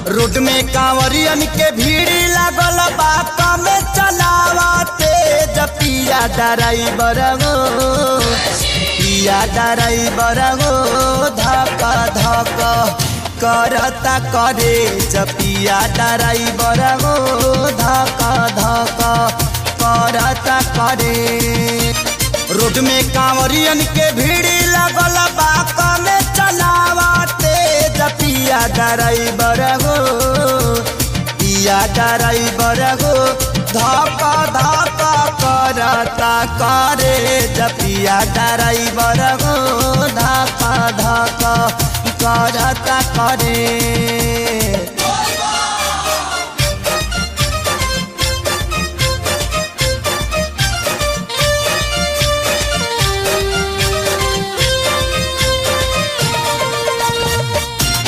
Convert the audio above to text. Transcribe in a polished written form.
Road में कांवरियन के भीड़ लागल बा कमे चलावते पिया ड्राइवर गो पिया ड्राइवर गो धक धक करता करे पिया ड्राइवर गो धक धक करता करे। रोड में कांवरियन के भीड़ लागल बा कमे चलावते पिया ड्राइवर गो पिया ड्राइवर गो धक धक करता करे पिया ड्राइवर गो धक धक करता करे।